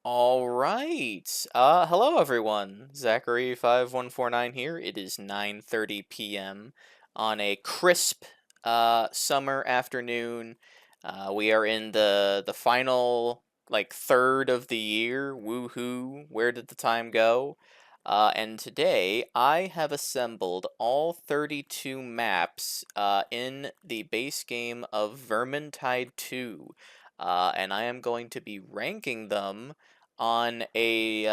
All right. Hello everyone. Zachary5149 here. It is 9:30 p.m. on a crisp summer afternoon. We are in the final third of the year. Woohoo. Where did the time go? And today I have assembled all 32 maps in the base game of Vermintide 2. And I am going to be ranking them on a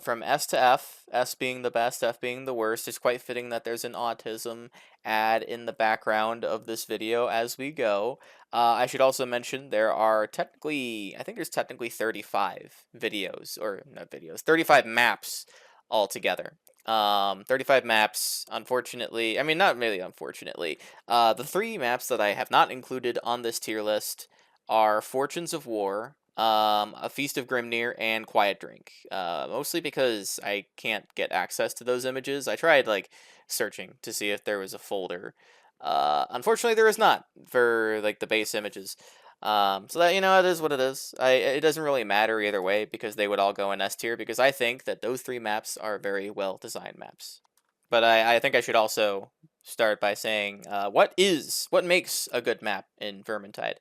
from S to F, S being the best, F being the worst. It's quite fitting that there's an autism ad in the background of this video as we go. I should also mention there are technically, I think there's technically 35 videos, or not videos, 35 maps altogether. 35 maps, unfortunately, I mean, not really unfortunately. The three maps that I have not included on this tier list are Fortunes of War, A Feast of Grimnir, and Quiet Drink. Mostly because I can't get access to those images. I tried searching to see if there was a folder. Unfortunately, there is not for the base images. So that it is what it is. It doesn't really matter either way because they would all go in S tier because I think that those three maps are very well designed maps. But I think I should also start by saying what makes a good map in Vermintide.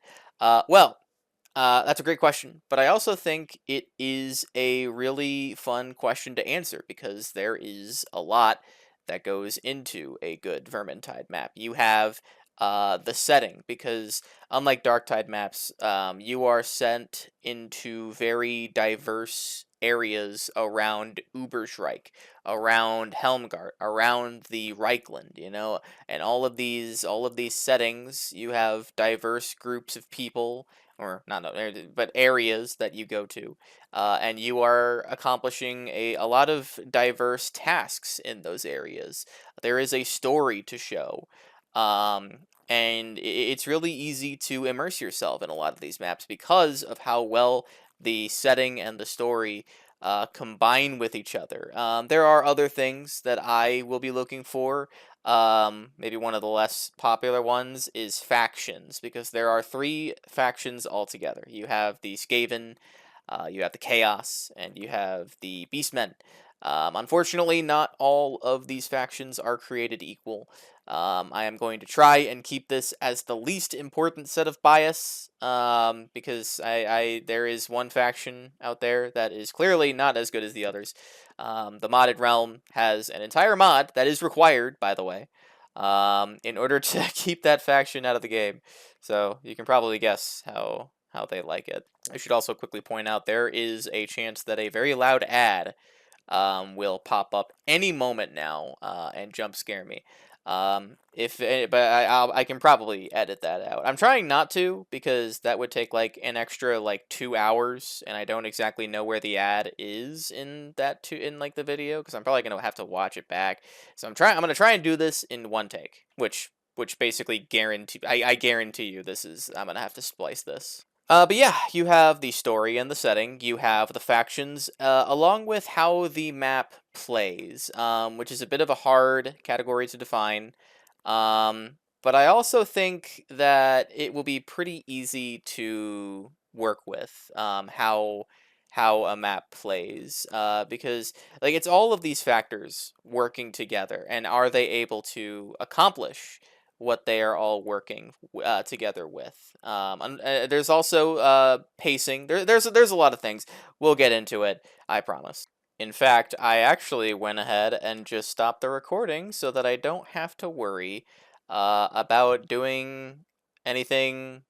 That's a great question, but I also think it is a really fun question to answer because there is a lot that goes into a good Vermintide map. You have the setting, because unlike Darktide maps, you are sent into very diverse areas around Ubersreich, around Helmgart, around the Reichland, and all of these settings, you have diverse groups of people, or not, no, but areas that you go to, and you are accomplishing a lot of diverse tasks in those areas. There is a story to show, and it's really easy to immerse yourself in a lot of these maps because of how well the setting and the story combine with each other. There are other things that I will be looking for. Maybe one of the less popular ones is factions, because there are three factions altogether. You have the Skaven, you have the Chaos, and you have the Beastmen. Unfortunately, not all of these factions are created equal. I am going to try and keep this as the least important set of bias, because there is one faction out there that is clearly not as good as the others. The modded realm has an entire mod that is required, by the way, in order to keep that faction out of the game. So you can probably guess how they like it. I should also quickly point out there is a chance that a very loud ad will pop up any moment now and jump scare me. But I can probably edit that out. I'm trying not to because that would take an extra 2 hours, and I don't exactly know where the ad is in the video, because I'm probably gonna have to watch it back. So I'm gonna try and do this in one take, which basically I guarantee you I'm gonna have to splice this. But yeah, you have the story and the setting, you have the factions, along with how the map plays, which is a bit of a hard category to define. But I also think that it will be pretty easy to work with, how a map plays, because it's all of these factors working together, and are they able to accomplish what they are all working together with. There's also pacing. There's a lot of things. We'll get into it, I promise. In fact, I actually went ahead and just stopped the recording so that I don't have to worry about doing anything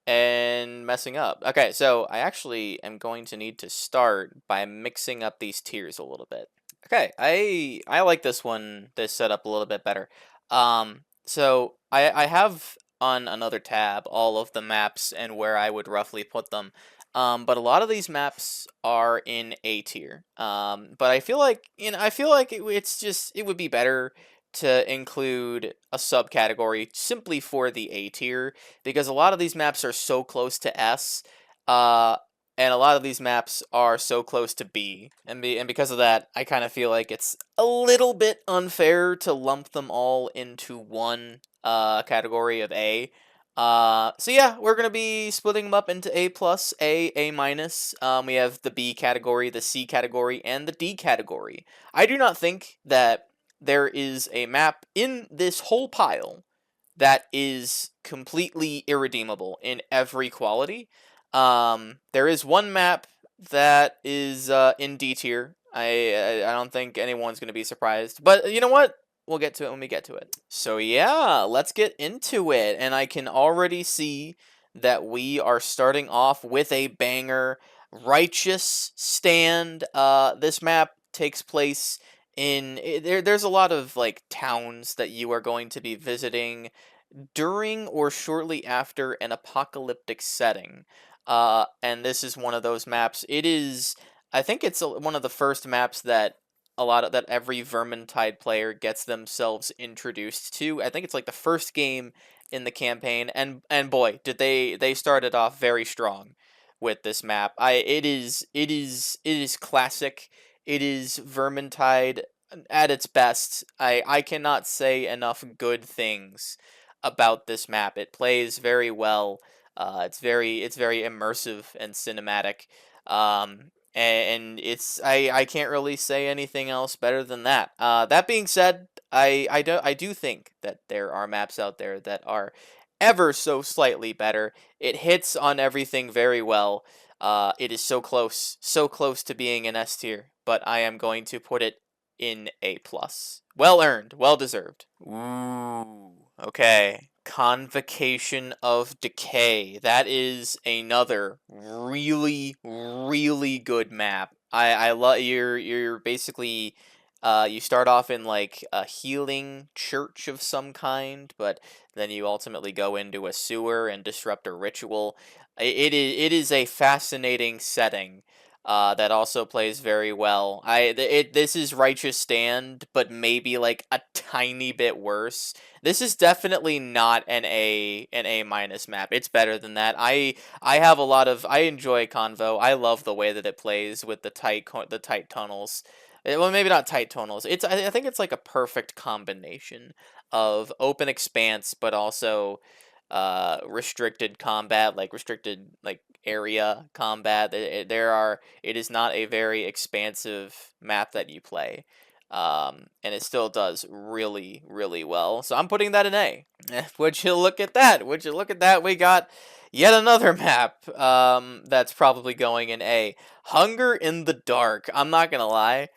and messing up. Okay, so I actually am going to need to start by mixing up these tiers a little bit. Okay, I like this setup a little bit better. So I have on another tab all of the maps and where I would roughly put them. But a lot of these maps are in A tier. But I feel like it would be better to include a subcategory simply for the A tier, because a lot of these maps are so close to S. And a lot of these maps are so close to B, and because of that, I kind of feel like it's a little bit unfair to lump them all into one category of A. So yeah, we're gonna be splitting them up into A plus, A minus. We have the B category, the C category, and the D category. I do not think that there is a map in this whole pile that is completely irredeemable in every quality. There is one map that is in D tier. I don't think anyone's gonna be surprised, but you know what? We'll get to it when we get to it. So yeah, let's get into it. And I can already see that we are starting off with a banger. Righteous Stand. This map takes place there's a lot of like towns that you are going to be visiting during or shortly after an apocalyptic setting. And this is one of those maps. I think it's one of the first maps that that every Vermintide player gets themselves introduced to. I think it's like the first game in the campaign, and boy, did they started off very strong with this map. It is classic. It is Vermintide at its best. I cannot say enough good things about this map. It plays very well. It's very immersive and cinematic. And I can't really say anything else better than that. That being said, I do think that there are maps out there that are ever so slightly better. It hits on everything very well. It is so close to being an S tier, but I am going to put it in A plus. Well earned, well deserved. Ooh. Okay. Convocation of Decay. That is another really, really good map. I love you're basically you start off in like a healing church of some kind, but then you ultimately go into a sewer and disrupt a ritual. It is a fascinating setting. That also plays very well. This is Righteous Stand, but maybe like a tiny bit worse. This is definitely not an A minus map. It's better than that. I enjoy Convo. I love the way that it plays with the tight tunnels. Well, maybe not tight tunnels. I think it's like a perfect combination of open expanse, but also restricted combat, like restricted like area combat. It is not a very expansive map that you play. And it still does really, really well. So I'm putting that in A. Would you look at that? Would you look at that? We got yet another map that's probably going in A. Hunger in the Dark. I'm not gonna lie.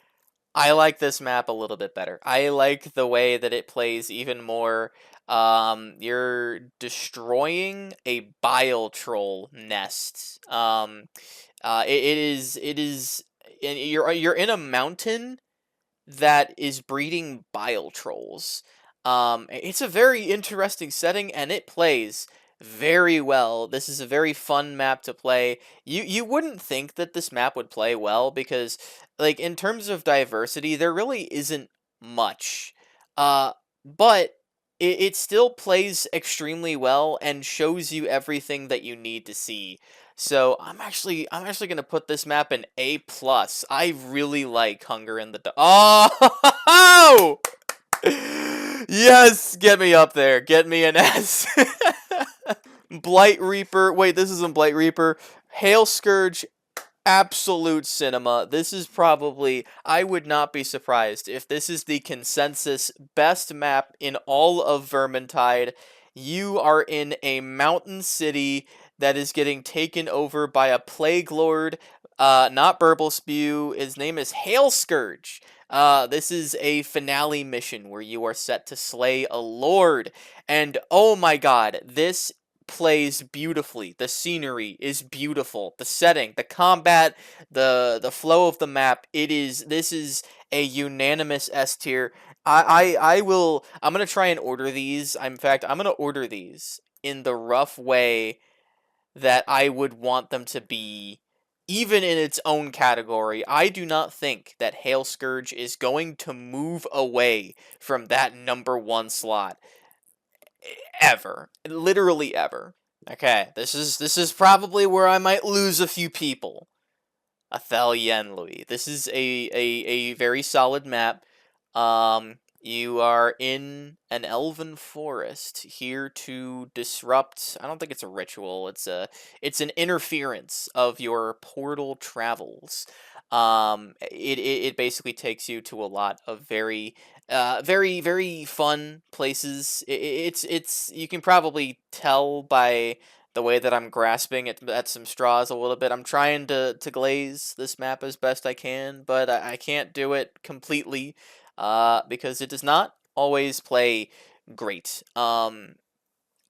I like this map a little bit better. I like the way that it plays even more. You're destroying a bile troll nest. It is, and you're in a mountain that is breeding bile trolls. It's a very interesting setting, and it plays very well. This is a very fun map to play. You wouldn't think that this map would play well because, like, in terms of diversity, there really isn't much. But it still plays extremely well and shows you everything that you need to see. So I'm actually gonna put this map in A plus. I really like Hunger in the Dark. Oh, yes, get me up there. Get me an S. Blight Reaper. Wait, this isn't Blight Reaper. Hail Scourge, absolute cinema. This is probably, I would not be surprised if this is the consensus best map in all of Vermintide. You are in a mountain city that is getting taken over by a plague lord, not Burble Spew. His name is Hail Scourge. This is a finale mission where you are set to slay a lord. And oh my god, this plays beautifully. The scenery is beautiful. The setting, the combat, the flow of the map. This is a unanimous S tier. I'm gonna try and order these. In fact, I'm gonna order these in the rough way that I would want them to be, even in its own category. I do not think that Hail Scourge is going to move away from that number one slot ever, literally ever. Okay, this is probably where I might lose a few people. Athel Yenlui. This is a very solid map. You are in an elven forest here to disrupt. I don't think it's a ritual. It's an interference of your portal travels. It basically takes you to a lot of very fun places. It's you can probably tell by the way that I'm grasping at some straws a little bit. I'm trying to glaze this map as best I can, but I can't do it completely because it does not always play great.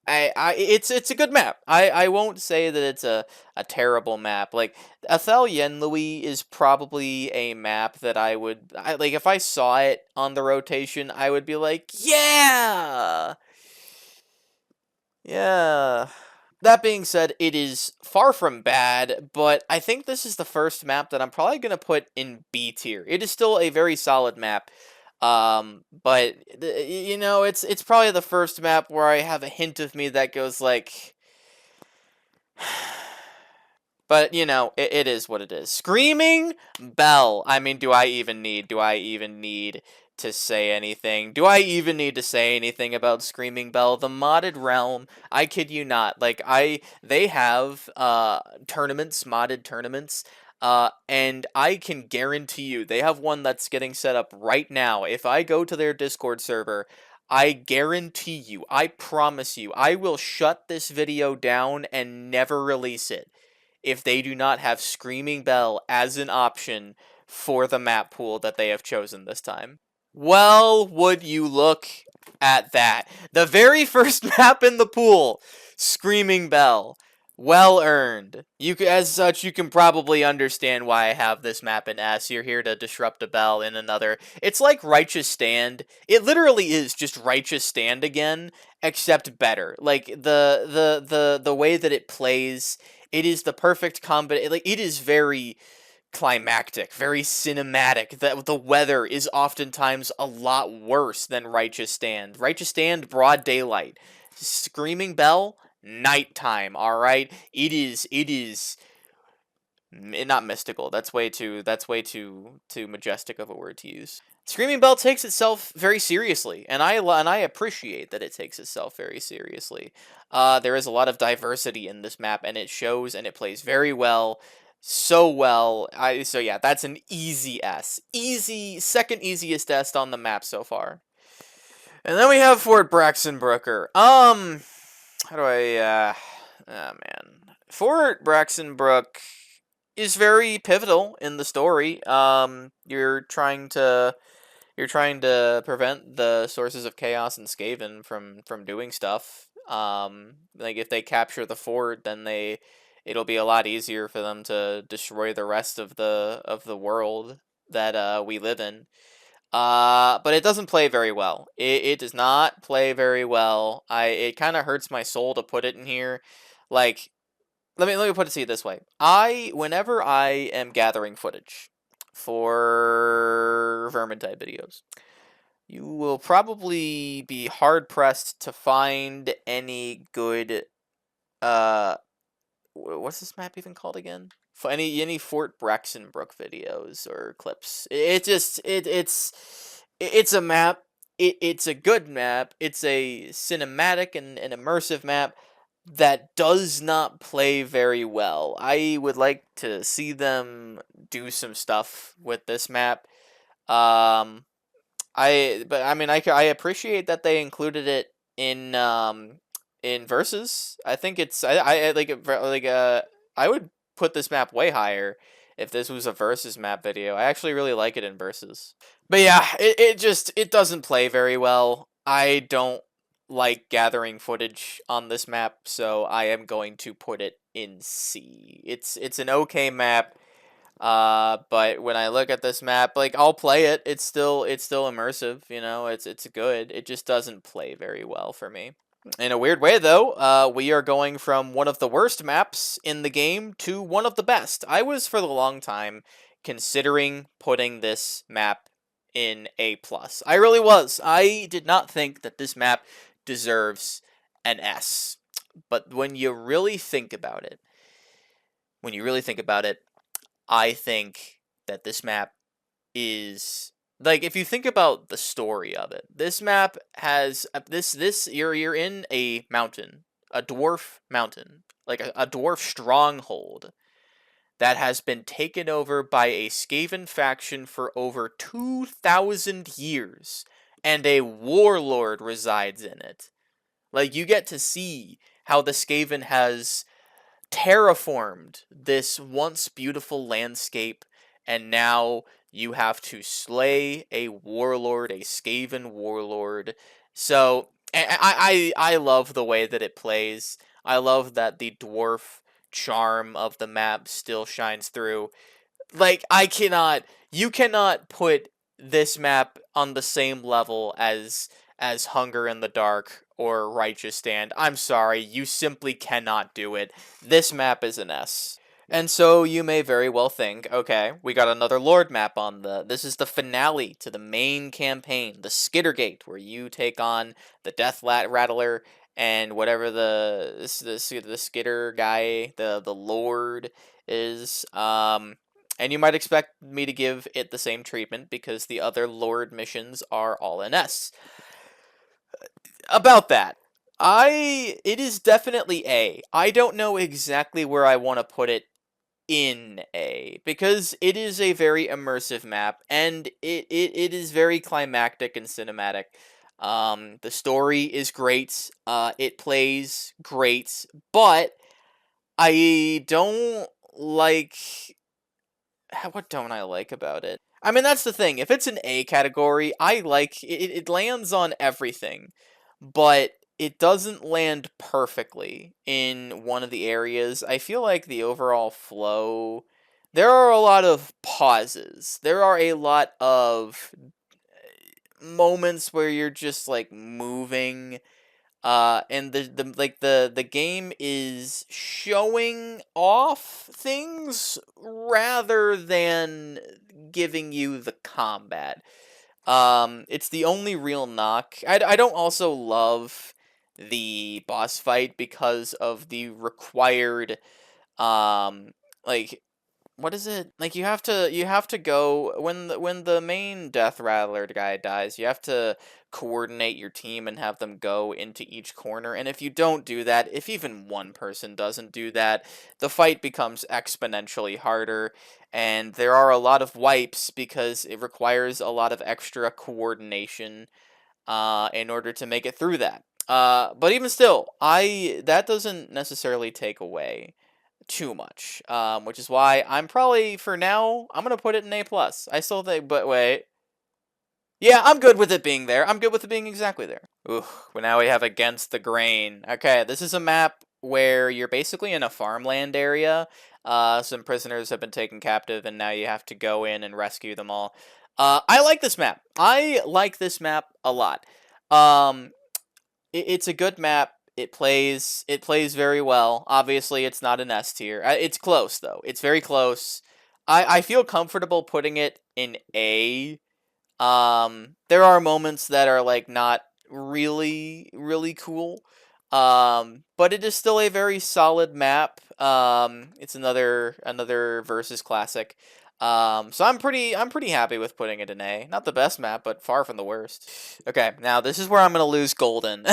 It's a good map. I won't say that it's a terrible map. Like Athel Yenlui is probably a map that like if I saw it on the rotation, I would be like, yeah, yeah. That being said, it is far from bad, but I think this is the first map that I'm probably going to put in B tier. It is still a very solid map, but it's probably the first map where I have a hint of me that goes like, but it is what it is. Screaming Bell. I mean, do I even need to say anything? Do I even need to say anything about Screaming Bell? The modded realm, I kid you not. Like they have tournaments, modded tournaments. And I can guarantee you they have one that's getting set up right now. If I go to their Discord server, I guarantee you, I promise you, I will shut this video down and never release it if they do not have Screaming Bell as an option for the map pool that they have chosen this time. Well, would you look at that? The very first map in the pool, Screaming Bell. Well earned. As such, you can probably understand why I have this map in S. You're here to disrupt a bell in another. It's like Righteous Stand. It literally is just Righteous Stand again, except better. Like the way that it plays, it is the perfect combo. Like it is very climactic, very cinematic. The weather is oftentimes a lot worse than Righteous Stand. Righteous Stand, broad daylight. Screaming Bell, nighttime. All right, it is not mystical. That's way too majestic of a word to use. Screaming Bell takes itself very seriously, and I appreciate that it takes itself very seriously. There is a lot of diversity in this map, and it shows, and it plays very well, so well. So yeah, that's an easy S, easy second easiest S on the map so far. And then we have Fort Braxenbrooker. How do I? Oh man, Fort Braxenbrook is very pivotal in the story. You're trying to prevent the sources of chaos and Skaven from doing stuff. Like if they capture the fort, then it'll be a lot easier for them to destroy the rest of the world that we live in. But it doesn't play very well. It does not play very well. It kind of hurts my soul to put it in here. Like let me put it to you this way. Whenever I am gathering footage for Vermintide videos, you will probably be hard pressed to find any good uh what's this map even called again? For any Fort Braxenbrook videos or clips. It's a map. It's a good map. It's a cinematic and immersive map that does not play very well. I would like to see them do some stuff with this map. Um, I mean, I appreciate that they included it in versus. I think it's I like I would put this map way higher if this was a versus map video. I actually really like it in versus. But yeah, it doesn't play very well. I don't like gathering footage on this map, so I am going to put it in C. It's an okay map. But when I look at this map, like I'll play it. It's still immersive, it's good. It just doesn't play very well for me. In a weird way though, we are going from one of the worst maps in the game to one of the best. I was for the long time considering putting this map in A+. I really was. I did not think that this map deserves an S. But when you really think about it, I think that this map is like if you think about the story of it, this map has this you're in a mountain, a dwarf mountain, like a dwarf stronghold that has been taken over by a Skaven faction for over 2,000 years, and a warlord resides in it. Like, you get to see how the Skaven has terraformed this once beautiful landscape, and now you have to slay a warlord, a Skaven warlord. So I love the way that it plays. I love that the dwarf charm of the map still shines through. Like, you cannot put this map on the same level as Hunger in the Dark or Righteous Stand. I'm sorry, you simply cannot do it. This map is an S. And so you may very well think, okay, we got another Lord map on this is the finale to the main campaign, the Skittergate, where you take on the Rattler and whatever the Skitter guy, the Lord is. And you might expect me to give it the same treatment because the other Lord missions are all in S. About that, it is definitely A. I don't know exactly where I want to put it in A, because it is a very immersive map, and it is very climactic and cinematic. The story is great, it plays great, but I don't like what don't I like about it? I mean, that's the thing. If it's an A category, I like it. It lands on everything, but it doesn't land perfectly in one of the areas. I feel like the overall flow. There are a lot of pauses. There are a lot of moments where you're just like moving and the game is showing off things rather than giving you the combat. It's the only real knock. I don't also love the boss fight because of the required um like what is it? Like, you have to go when the main Death Rattler guy dies, you have to coordinate your team and have them go into each corner. And if you don't do that, if even one person doesn't do that, the fight becomes exponentially harder. And there are a lot of wipes because it requires a lot of extra coordination in order to make it through that. But even still, I that doesn't necessarily take away too much, which is why I'm probably for now I'm gonna put it in A plus. I still think, but wait, yeah, I'm good with it being there. I'm good with it being exactly there. Ooh, well now we have Against the Grain. Okay, this is a map where you're basically in a farmland area. Some prisoners have been taken captive, and now you have to go in and rescue them all. I like this map. I like this map a lot. Um, it's a good map. It plays very well. Obviously, it's not an S tier. It's close though. It's very close. I feel comfortable putting it in A. There are moments that are like not really cool. But it is still a very solid map. It's another versus classic. So I'm pretty happy with putting it in A. Not the best map, but far from the worst. Okay, now this is where I'm gonna lose Golden.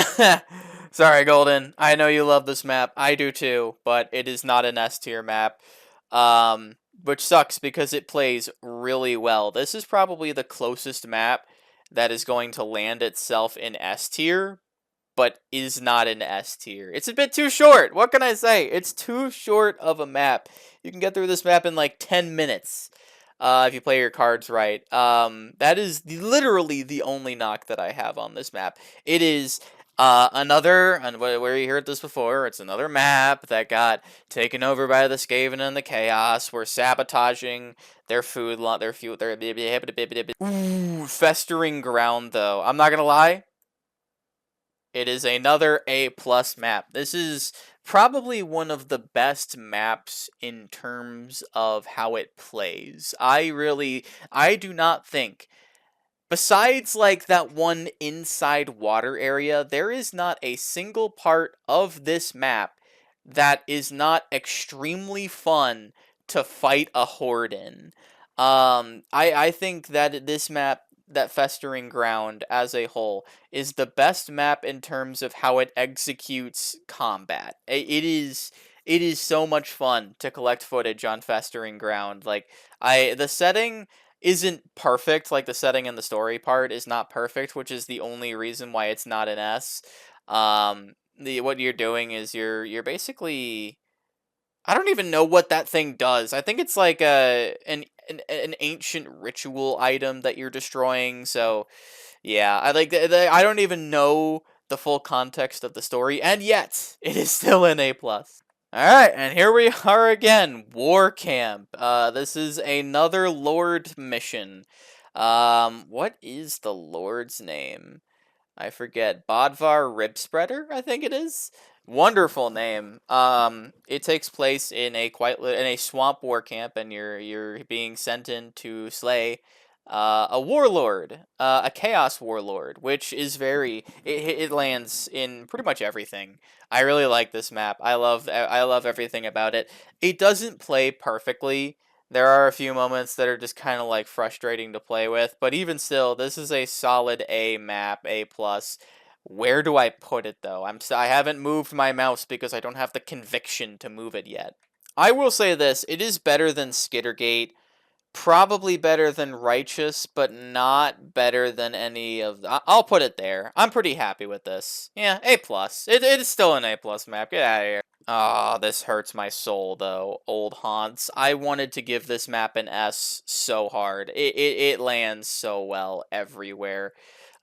Sorry, Golden. I know you love this map. I do too, but it is not an S tier map. Which sucks because it plays really well. This is probably the closest map that is going to land itself in S tier, but is not an S tier. It's a bit too short. What can I say? It's too short of a map. You can get through this map in like 10 minutes if you play your cards right. That is literally the only knock that I have on this map. It is another, and where you heard this before, it's another map that got taken over by the Skaven and the Chaos. We're sabotaging their food, their ooh, festering ground. Though I'm not gonna lie, it is another A plus map. This is probably one of the best maps in terms of how it plays. I do not think, besides like that one inside water area, there is not a single part of this map that is not extremely fun to fight a horde in. I think that this map that Festering Ground as a whole is the best map in terms of how it executes combat. It is so much fun to collect footage on Festering Ground. Like the setting isn't perfect, like the setting and the story part is not perfect, which is the only reason why it's not an S. The what you're doing is you're basically, I don't even know what that thing does. I think it's like an ancient ritual item that you're destroying. So yeah, I like I don't even know the full context of the story, and yet it is still an A plus. All right, and here we are again, War Camp. This is another Lord mission. What is the Lord's name? I forget. Bodvar Rib Spreader, I think it is. Wonderful name. It takes place in in a swamp war camp, and you're being sent in to slay a warlord, a chaos warlord, which is it lands in pretty much everything. I really like this map. I love everything about it. It doesn't play perfectly. There are a few moments that are just kind of like frustrating to play with, but even still, this is a solid A map, A plus. Where do I put it though? I haven't moved my mouse because I don't have the conviction to move it yet. I will say this, it is better than Skittergate, probably better than Righteous, but not better than any of I'll put it there. I'm pretty happy with this. Yeah, A plus. It is still an A plus map. Get out of here. Ah, this hurts my soul though. Old Haunts. I wanted to give this map an S so hard. It lands so well everywhere.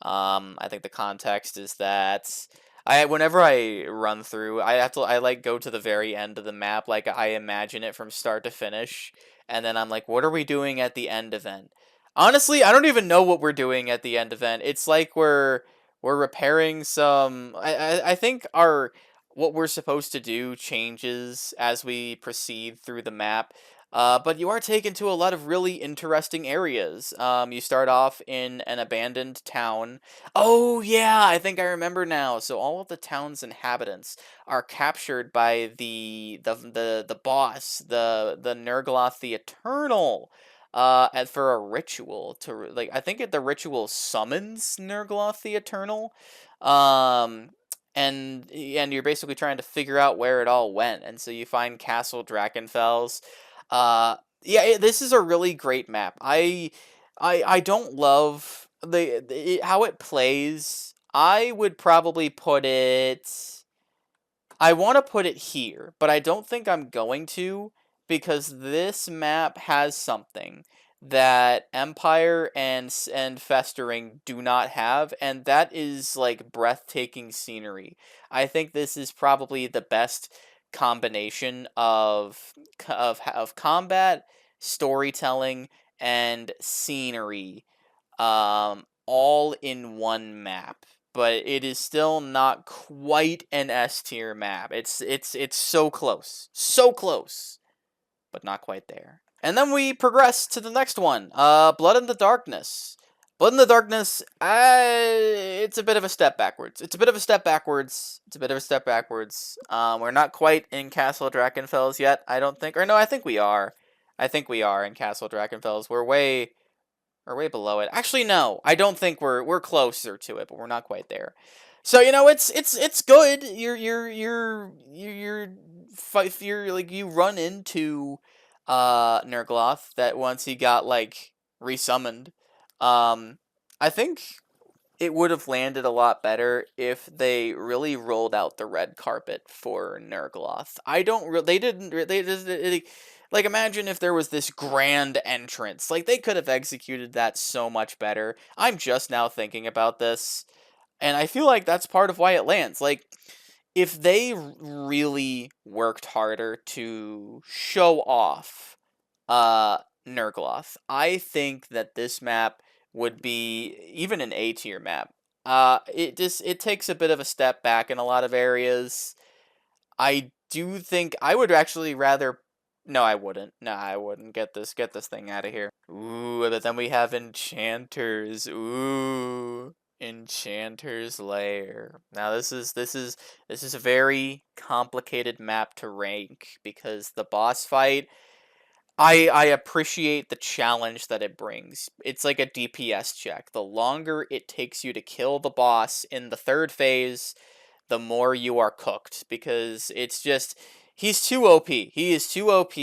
I think the context is that whenever I run through, I like go to the very end of the map, like I imagine it from start to finish, and then I'm like, what are we doing at the end event? Honestly, I don't even know what we're doing at the end event. It's like we're repairing some. I think our what we're supposed to do changes as we proceed through the map. But you are taken to a lot of really interesting areas. You start off in an abandoned town. Oh yeah, I think I remember now. So all of the town's inhabitants are captured by the boss, the Nurgloth the Eternal. And for a ritual like I think the ritual summons Nurgloth the Eternal. Um, and you're basically trying to figure out where it all went, and so you find Castle Drakenfels. Yeah, this is a really great map. I don't love how it plays. I would probably put it. I want to put it here, but I don't think I'm going to, because this map has something that Empire and Festering do not have, and that is like breathtaking scenery. I think this is probably the best combination of combat, storytelling, and scenery, all in one map. But it is still not quite an S tier map. It's so close, but not quite there. And then we progress to the next one, Blood in the Darkness. Blood in the Darkness, it's a bit of a step backwards. It's a bit of a step backwards. It's a bit of a step backwards. We're not quite in Castle Drakenfels yet, I don't think. Or no, I think we are. I think we are in Castle Drakenfels. We're way below it. Actually, no, I don't think we're closer to it, but we're not quite there. So it's good. You're like you run into Nurgloth that once he got like resummoned. Um, I think it would have landed a lot better if they really rolled out the red carpet for Nurgloth. I don't. They didn't. They just. Like, imagine if there was this grand entrance. Like, they could have executed that so much better. I'm just now thinking about this, and I feel like that's part of why it lands. Like, if they really worked harder to show off uh Nurgloth, I think that this map would be even an A tier map. It takes a bit of a step back in a lot of areas. I do think I would actually rather. No, I wouldn't. No, I wouldn't. Get this thing out of here. Ooh, but then we have enchanters. Ooh, Enchanter's Lair. Now this is a very complicated map to rank because the boss fight. I appreciate the challenge that it brings. It's like a DPS check. The longer it takes you to kill the boss in the third phase, the more you are cooked, because it's just he's too OP. He is too OP.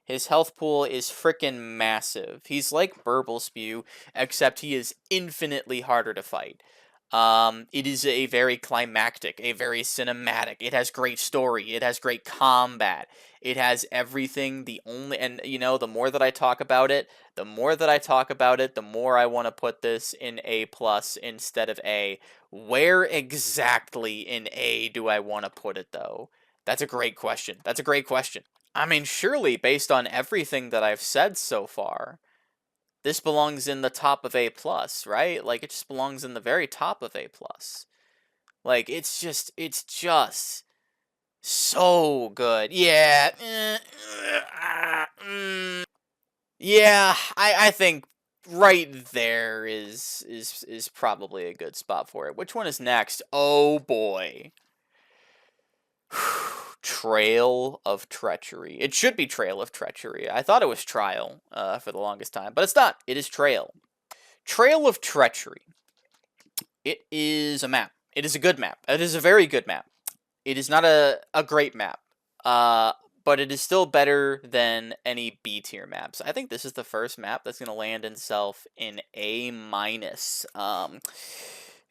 His health pool is freaking massive. He's like Burble Spew, except he is infinitely harder to fight. It is a very climactic, a very cinematic. It has great story. It has great combat. It has everything. The only, and you know, the more that I talk about it, the more that I talk about it, the more I want to put this in A plus instead of A. Where exactly in A do I want to put it, though? That's a great question. That's a great question. I mean, surely, based on everything that I've said so far, this belongs in the top of A plus, right? Like, it just belongs in the very top of A plus. Like, it's just so good. Yeah. Yeah, I think right there is probably a good spot for it. Which one is next? Oh boy. Trail of Treachery. It should be Trail of Treachery. I thought it was Trial for the longest time, but it's not. It is Trail. Trail of Treachery. It is a map. It is a good map. It is a very good map. It is not a great map. But it is still better than any B tier maps. I think this is the first map that's gonna land itself in A minus.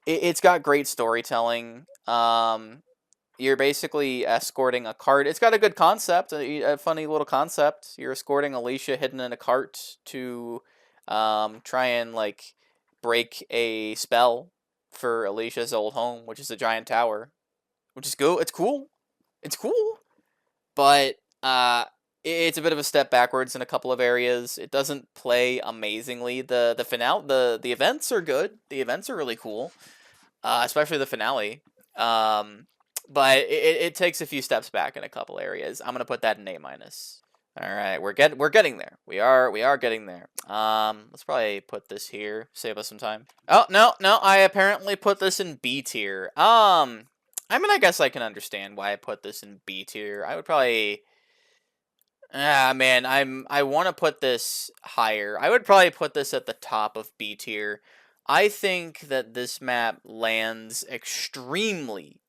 It's got great storytelling. You're basically escorting a cart. It's got a good concept, a funny little concept. You're escorting Alicia hidden in a cart to try and like break a spell for Alicia's old home, which is a giant tower, which is cool. It's cool. It's cool, but it's a bit of a step backwards in a couple of areas. It doesn't play amazingly. The finale, the events are good. The events are really cool, especially the finale. But it takes a few steps back in a couple areas. I'm gonna put that in A minus. All right, we're getting there. We are getting there. Let's probably put this here. Save us some time. Oh no, I apparently put this in B tier. I mean, I guess I can understand why I put this in B tier. I would probably. Ah, man, I want to put this higher. I would probably put this at the top of B tier. I think that this map lands extremely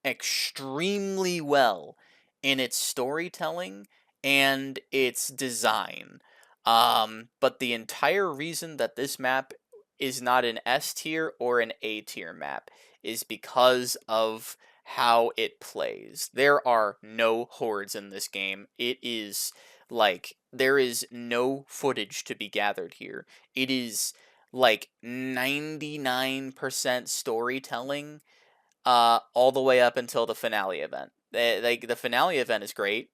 well in its storytelling and its design. But the entire reason that this map is not an S tier or an A tier map is because of how it plays. There are no hordes in this game. It is like there is no footage to be gathered here. It is like 99% storytelling all the way up until the finale event. Like the finale event is great.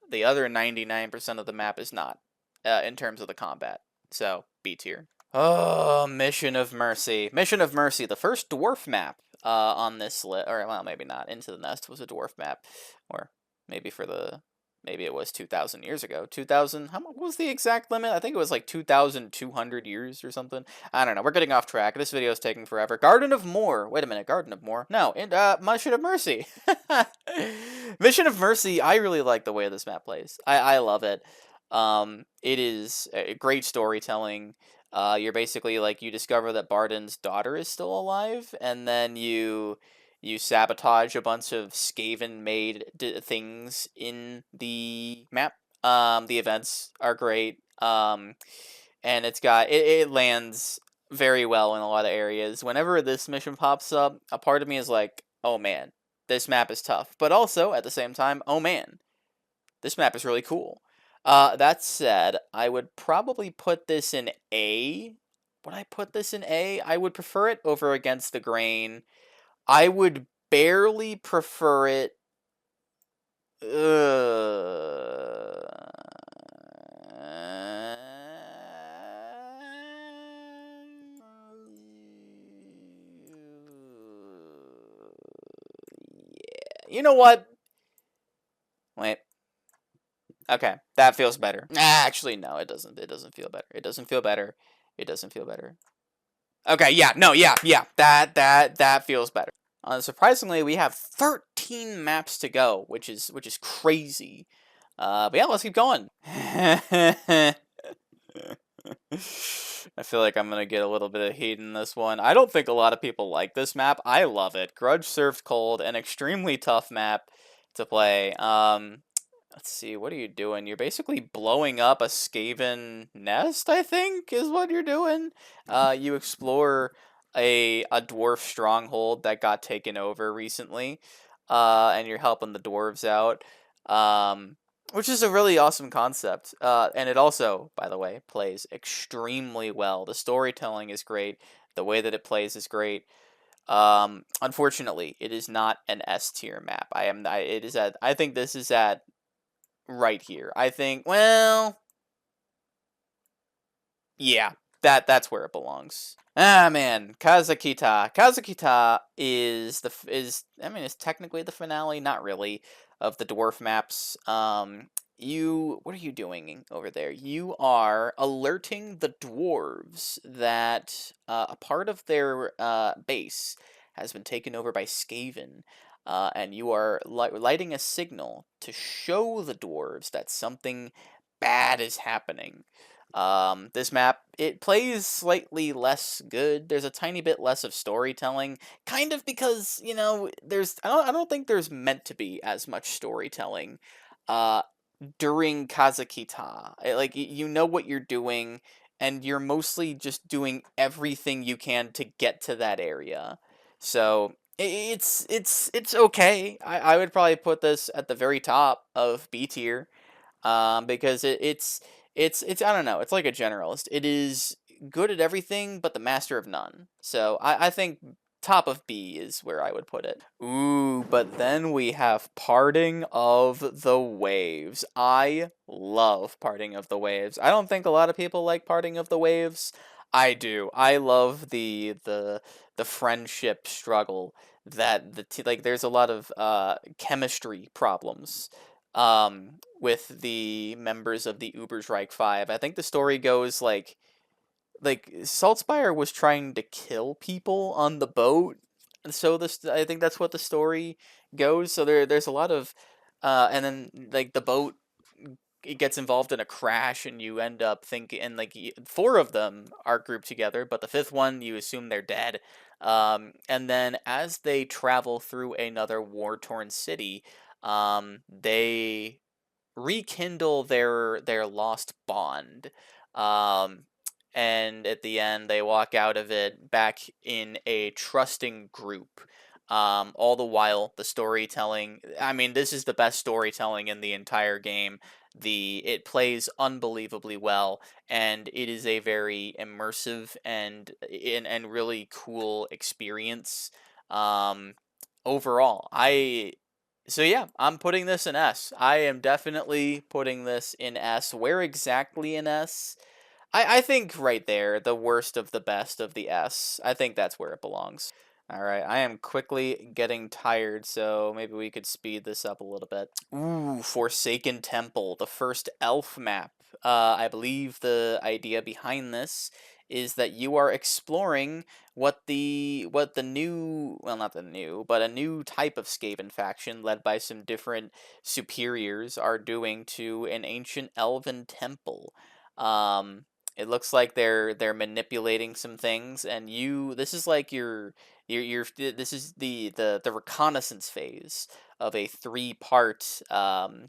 The other 99% of the map is not in terms of the combat. So, B tier. Oh, Mission of Mercy. Mission of Mercy, the first dwarf map on this list. Or, well, maybe not. Into the Nest was a dwarf map. Or maybe for the maybe it was 2,000 years ago. 2,000, what was the exact limit? I think it was like 2,200 years or something. I don't know. We're getting off track. This video is taking forever. Garden of Moor. Wait a minute. Garden of Moor. No, and Mission of Mercy. Mission of Mercy, I really like the way this map plays. I love it. It is a great storytelling. You're basically like, you discover that Barden's daughter is still alive, and then you sabotage a bunch of Skaven-made things in the map. The events are great. And it lands very well in a lot of areas. Whenever this mission pops up, a part of me is like, oh man, this map is tough. But also, at the same time, oh man, this map is really cool. That said, I would probably put this in A. Would I put this in A? I would prefer it over Against the Grain. I would barely prefer it. Yeah. You know what? Wait. Okay, that feels better. Actually, no, it doesn't. It doesn't feel better. It doesn't feel better. It doesn't feel better. Okay, yeah, no, yeah. That feels better. Surprisingly, we have 13 maps to go, which is crazy. But yeah, let's keep going. I feel like I'm gonna get a little bit of heat in this one. I don't think a lot of people like this map. I love it. Grudge Served Cold, an extremely tough map to play. Let's see, what are you doing? You're basically blowing up a Skaven nest, I think, is what you're doing. You explore a dwarf stronghold that got taken over recently, and you're helping the dwarves out. Um, which is a really awesome concept. And it also, by the way, plays extremely well. The storytelling is great. The way that it plays is great. Unfortunately, it is not an S tier map. It is at. I think this is at right here. I think. Well, yeah, that's where it belongs. Ah man, Kazakita. Kazakita is I mean it's technically the finale, not really, of the dwarf maps. What are you doing over there? You are alerting the dwarves that a part of their base has been taken over by Skaven. And you are lighting a signal to show the dwarves that something bad is happening. This map, it plays slightly less good. There's a tiny bit less of storytelling, kind of because, I don't think there's meant to be as much storytelling uh during Kazakita. You know what you're doing and you're mostly just doing everything you can to get to that area. So, it's okay. I would probably put this at the very top of B tier, because it's I don't know, it's like a generalist. It is good at everything, but the master of none. So I think top of B is where I would put it. Ooh, but then we have Parting of the Waves. I love Parting of the Waves. I don't think a lot of people like Parting of the Waves. I do. I love the friendship struggle that there's a lot of chemistry problems with the members of the Ubersreich Five. I think the story goes like Saltspire was trying to kill people on the boat, and so this I think that's what the story goes. So there's a lot of and then like the boat, it gets involved in a crash and you end up thinking, and four of them are grouped together, but the fifth one you assume they're dead. And then as they travel through another war-torn city, they rekindle their lost bond. Um, and at the end, they walk out of it back in a trusting group. All the while, the storytelling. I mean, this is the best storytelling in the entire game. It plays unbelievably well, and it is a very immersive and really cool experience. Um, overall, so yeah, I'm putting this in S. I am definitely putting this in S. Where exactly in S? I think right there, the worst of the best of the S. I think that's where it belongs. Alright, I am quickly getting tired, so maybe we could speed this up a little bit. Ooh, Forsaken Temple, the first elf map. I believe the idea behind this is that you are exploring what the new, well, not the new, but a new type of Skaven faction led by some different superiors are doing to an ancient elven temple. Um, it looks like they're manipulating some things, and this is like this is the reconnaissance phase of a three-part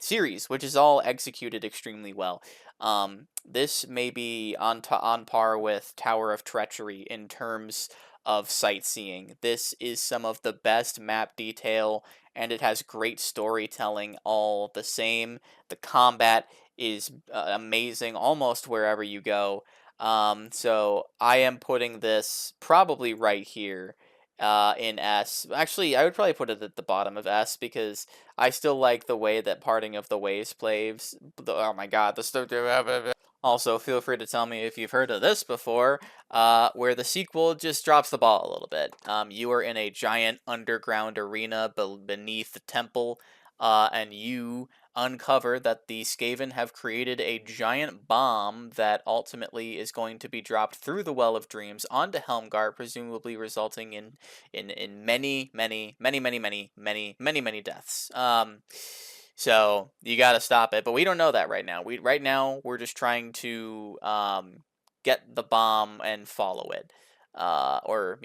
series, which is all executed extremely well. This may be on par with Tower of Treachery in terms of sightseeing. This is some of the best map detail, and it has great storytelling all the same. The combat is amazing almost wherever you go. So I am putting this probably right here in S. Actually, I would probably put it at the bottom of S because I still like the way that Parting of the Waves plays. Oh my god, the stuff. Also, feel free to tell me if you've heard of this before, where the sequel just drops the ball a little bit. You are in a giant underground arena beneath the temple, and you uncover that the Skaven have created a giant bomb that ultimately is going to be dropped through the Well of Dreams onto Helmgart, presumably resulting in many, many, many, many, many, many, many, many deaths. So you got to stop it, but we don't know that right now. Right now we're just trying to get the bomb and follow it, or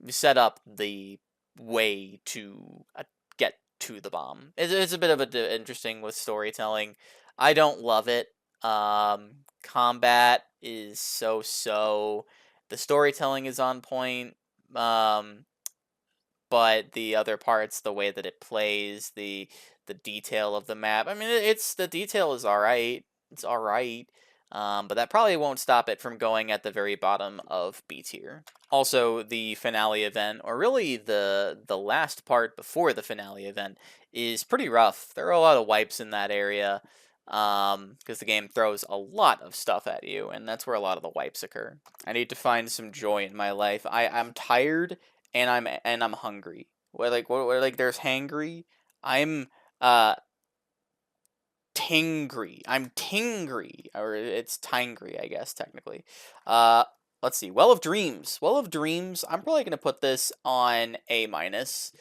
set up the way to get to the bomb. It's a bit of interesting with storytelling. I don't love it. Combat is so so. The storytelling is on point. Um, but the other parts, the way that it plays, the detail of the map. I mean, it's the detail is all right. It's all right. But that probably won't stop it from going at the very bottom of B tier. Also, the finale event, or really the last part before the finale event, is pretty rough. There are a lot of wipes in that area, because the game throws a lot of stuff at you, and that's where a lot of the wipes occur. I need to find some joy in my life. I'm tired and I'm hungry. Like there's hangry. I'm uh tingry. I'm tingry, or it's tingry, I guess technically. Uh, let's see. Well of Dreams. Well of Dreams. I'm probably gonna put this on A minus.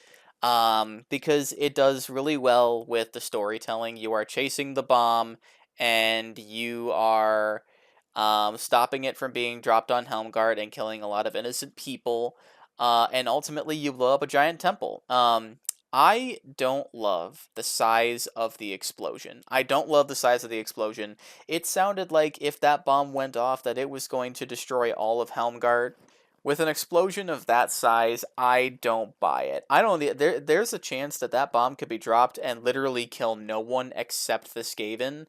Because it does really well with the storytelling. You are chasing the bomb, and you are stopping it from being dropped on Helmgart and killing a lot of innocent people. And ultimately, you blow up a giant temple. I don't love the size of the explosion. I don't love the size of the explosion. It sounded like if that bomb went off, that it was going to destroy all of Helmgart. With an explosion of that size, I don't buy it. I don't. There's a chance that that bomb could be dropped and literally kill no one except the Skaven.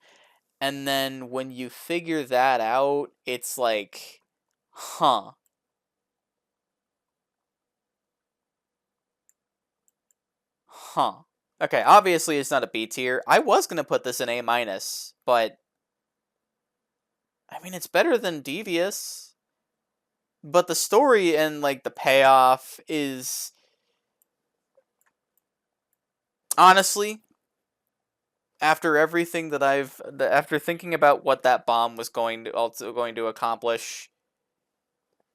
And then when you figure that out, it's like, huh. Huh. Okay, obviously it's not a B tier. I was gonna put this in A minus, but I mean it's better than Devious. But the story and like the payoff is honestly, after everything that after thinking about what that bomb was going to accomplish,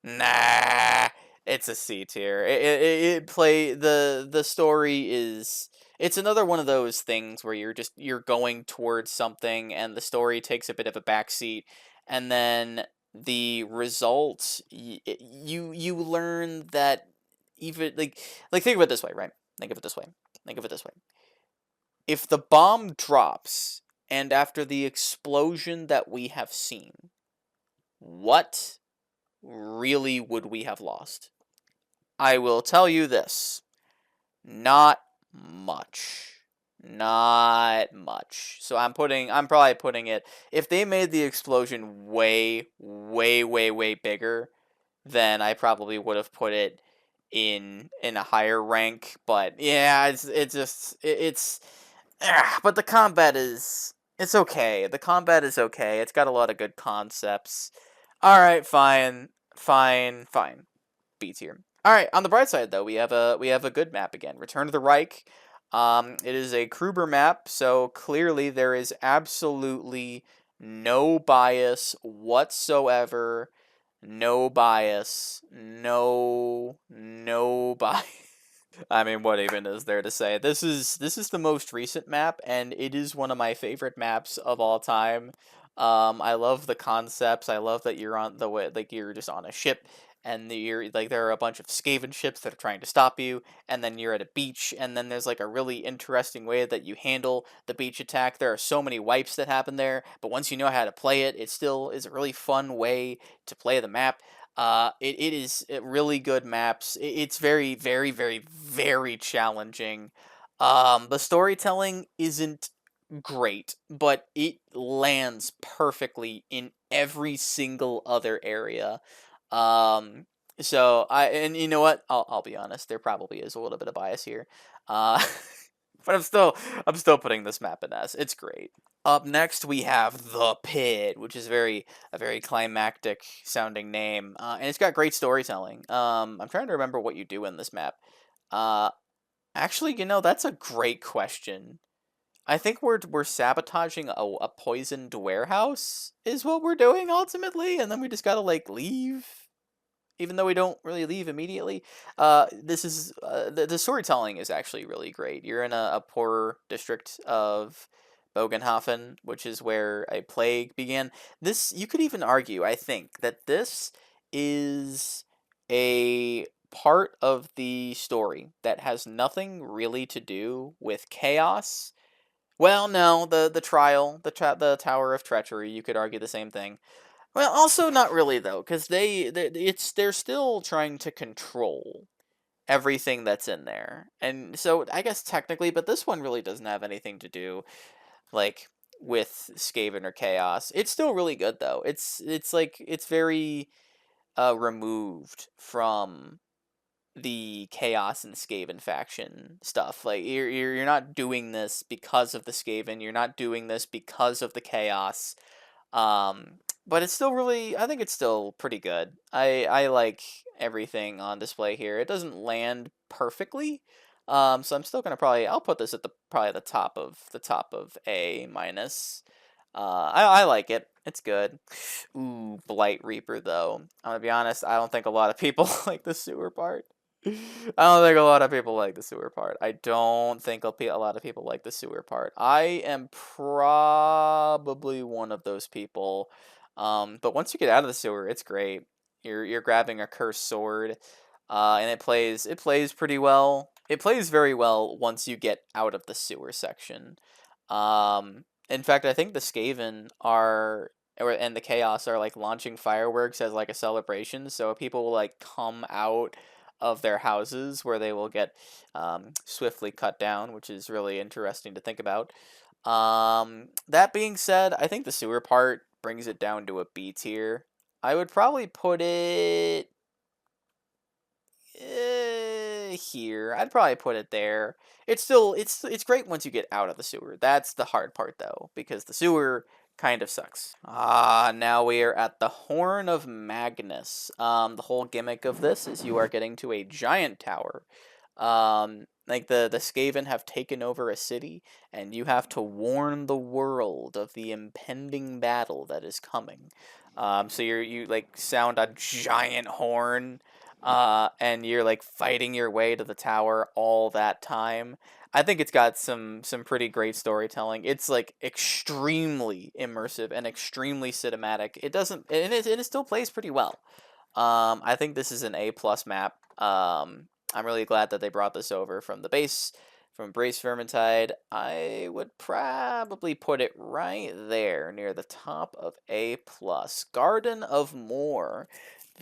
nah, it's a C tier. It play the story is it's another one of those things where you're going towards something and the story takes a bit of a backseat, and then the result you learn that even like think of it this way, right? Think of it this way. Think of it this way. If the bomb drops and after the explosion that we have seen, what really would we have lost? I will tell you this. Not much. Not much. So I'm probably putting it, if they made the explosion way, way, way, way bigger, then I probably would have put it in a higher rank. But yeah, it's but the combat is it's okay. The combat is okay. It's got a lot of good concepts. All right, fine, fine, fine. B tier. All right. On the bright side, though, we have a good map again. Return to the Reich. It is a Kruber map, so clearly there is absolutely no bias whatsoever. No bias. No bias. I mean, what even is there to say? This is the most recent map, and it is one of my favorite maps of all time. I love the concepts. I love that you're on the way, like you're just on a ship, and you're like there are a bunch of Skaven ships that are trying to stop you, and then you're at a beach, and then there's like a really interesting way that you handle the beach attack. There are so many wipes that happen there, but once you know how to play it, it still is a really fun way to play the map. It is really good maps. It's very, very, very, very challenging. The storytelling isn't great, but it lands perfectly in every single other area. Um, and you know what? I'll be honest. There probably is a little bit of bias here. Uh, but I'm still putting this map in S. It's great. Up next, we have the Pit, which is a very climactic sounding name, and it's got great storytelling. I'm trying to remember what you do in this map. Uh, actually, that's a great question. I think we're sabotaging a poisoned warehouse is what we're doing ultimately, and then we just gotta like leave, even though we don't really leave immediately. This is the storytelling is actually really great. You're in a poor district of Bogenhofen, which is where a plague began. This, you could even argue, I think, that this is a part of the story that has nothing really to do with chaos. Well, no, the trial, the Tower of Treachery, you could argue the same thing. Well, also not really though, because they're still trying to control everything that's in there. And so I guess technically, but this one really doesn't have anything to do like with Skaven or Chaos. It's still really good though. It's like it's very removed from the Chaos and Skaven faction stuff. Like you're not doing this because of the Skaven. You're not doing this because of the Chaos. But it's still really, I think it's still pretty good. I like everything on display here. It doesn't land perfectly. So I'm still gonna I'll put this at the probably the top of A minus. I like it. It's good. Ooh, Blight Reaper though. I'm gonna be honest. I don't think a lot of people like the sewer part. I don't think a lot of people like the sewer part. I don't think a lot of people like the sewer part. I am probably one of those people. But once you get out of the sewer, it's great. You're grabbing a cursed sword, and it plays pretty well. It plays very well once you get out of the sewer section. In fact, I think the Skaven and the Chaos are like launching fireworks as like a celebration, so people will like come out of their houses where they will get swiftly cut down, which is really interesting to think about. That being said, I think the sewer part brings it down to a B tier. I would probably put it here. I'd probably put it there. It's great once you get out of the sewer. That's the hard part though, because the sewer kind of sucks. Now we are at the Horn of Magnus. The whole gimmick of this is you are getting to a giant tower. Like the Skaven have taken over a city, and you have to warn the world of the impending battle that is coming. So you like sound a giant horn, and you're like fighting your way to the tower all that time. I think it's got some pretty great storytelling. It's like extremely immersive and extremely cinematic. It doesn't and it still plays pretty well. I think this is an A plus map. I'm really glad that they brought this over from the base from Brace Vermintide. I would probably put it right there near the top of A plus. Garden of Moor,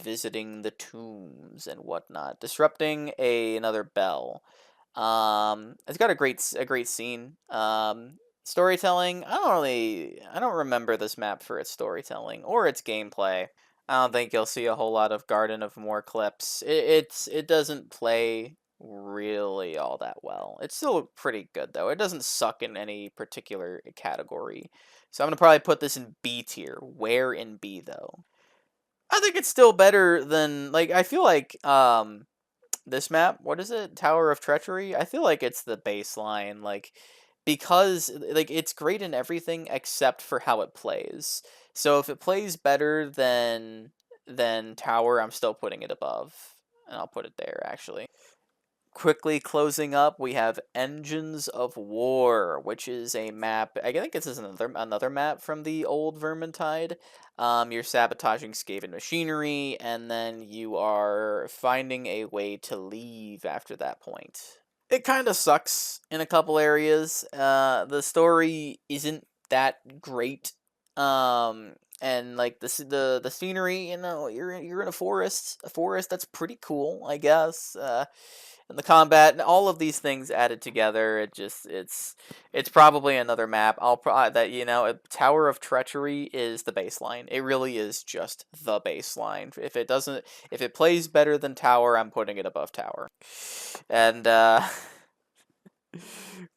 visiting the tombs and whatnot, disrupting another bell. It's got a great scene. Storytelling. I don't remember this map for its storytelling or its gameplay. I don't think you'll see a whole lot of Garden of More clips. It doesn't play really all that well. It's still pretty good though. It doesn't suck in any particular category. So I'm gonna probably put this in B tier. Where in B though? I think it's still better than like I feel like this map, what is it? Tower of Treachery? I feel like it's the baseline, like because like it's great in everything except for how it plays. So if it plays better than Tower, I'm still putting it above. And I'll put it there actually. Quickly closing up, we have Engines of War, which is a map. I think this is another map from the old Vermintide. You're sabotaging Skaven machinery, and then you are finding a way to leave after that point. It kind of sucks in a couple areas. The story isn't that great. And like the scenery, you know, you're in a forest that's pretty cool, I guess. And the combat and all of these things added together, it's probably another map. That you know, Tower of Treachery is the baseline. It really is just the baseline. If it plays better than Tower, I'm putting it above Tower. And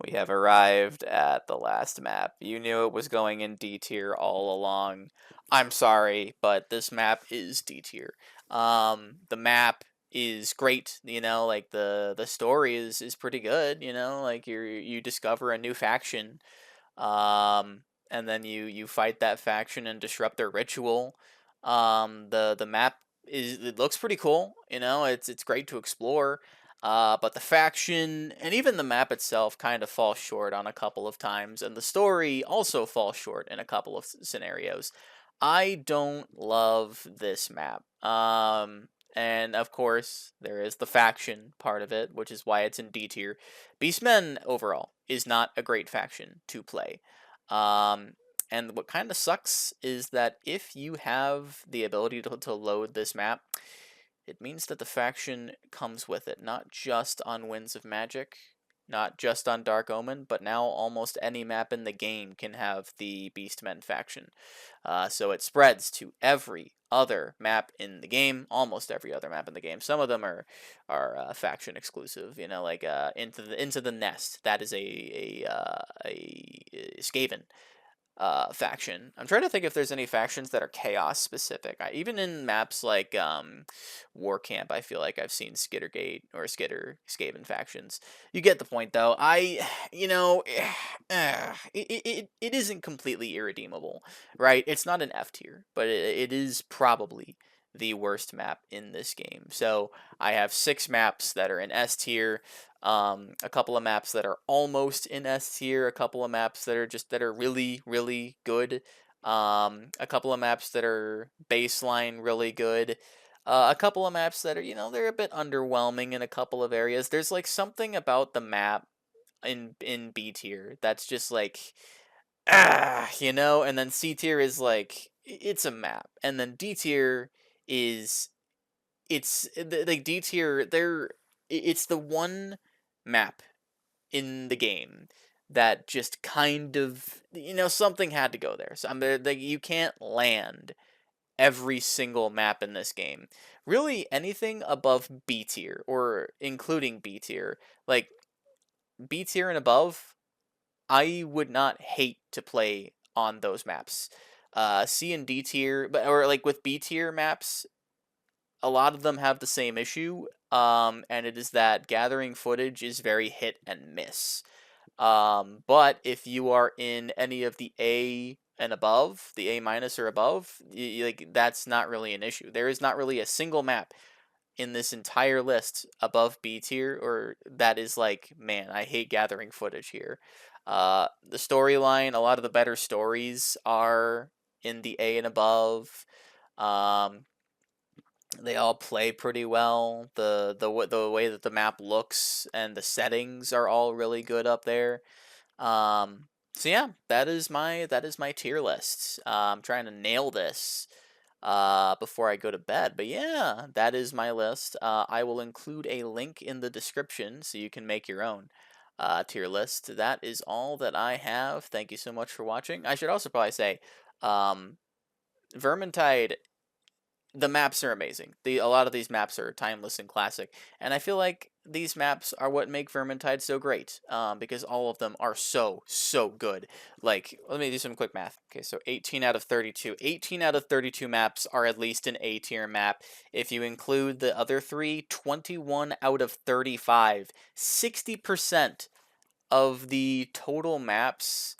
we have arrived at the last map. You knew it was going in D tier all along. I'm sorry, but this map is D tier. The map is great, you know, like the story is pretty good, you know, like you discover a new faction, and then you fight that faction and disrupt their ritual. The map it looks pretty cool, you know, it's great to explore. But the faction and even the map itself kind of falls short on a couple of times, and the story also falls short in a couple of scenarios. I don't love this map. And of course, there is the faction part of it, which is why it's in D tier. Beastmen overall is not a great faction to play. Um, and what kind of sucks is that if you have the ability to load this map, it means that the faction comes with it, not just on Winds of Magic, not just on Dark Omen, but now almost any map in the game can have the Beastmen faction. So it spreads to every other map in the game, almost every other map in the game. Some of them are faction exclusive, you know, like into the Nest. That is a Skaven faction. I'm trying to think if there's any factions that are chaos specific. Even in maps like War Camp, I feel like I've seen Skittergate or Skaven factions. You get the point, though. You know, it isn't completely irredeemable, right? It's not an F tier, but it is probably the worst map in this game. So I have 6 maps that are in S tier, a couple of maps that are almost in S tier, a couple of maps that are really really good, a couple of maps that are baseline really good, a couple of maps that are, you know, they're a bit underwhelming in a couple of areas. There's like something about the map in B tier that's just like you know, and then C tier is like it's a map, and then D tier is like D tier. It's the one map in the game that just kind of, you know, something had to go there. So I'm like, you can't land every single map in this game. Really, anything above B tier or including B tier, like B tier and above, I would not hate to play on those maps. C and D tier, but or like with B tier maps, a lot of them have the same issue. And it is that gathering footage is very hit and miss. But if you are in any of the A and above, the A minus or above, like that's not really an issue. There is not really a single map in this entire list above B tier or that is like, man, I hate gathering footage here. The storyline, a lot of the better stories are in the A and above. Um, they all play pretty well. The way that the map looks and the settings are all really good up there. So yeah, that is my tier list. I'm trying to nail this before I go to bed. But yeah, that is my list. I will include a link in the description so you can make your own tier list. That is all that I have. Thank you so much for watching. I should also probably say, um, Vermintide, the maps are amazing. A lot of these maps are timeless and classic, and I feel like these maps are what make Vermintide so great. Because all of them are so good. Like, let me do some quick math. Okay, so 18 out of 32. 18 out of 32 maps are at least an A tier map. If you include the other three, 21 out of 35. 60% of the total maps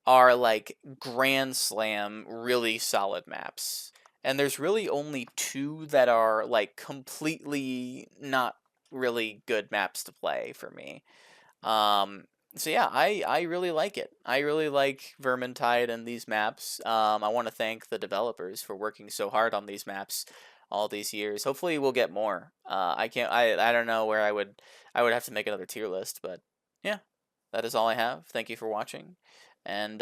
are like Grand Slam, really solid maps. And there's really only 2 that are like completely not really good maps to play for me. Um, so yeah, I really like it. I really like Vermintide and these maps. I want to thank the developers for working so hard on these maps all these years. Hopefully we'll get more. I can't I don't know where I would have to make another tier list, but yeah, that is all I have. Thank you for watching. And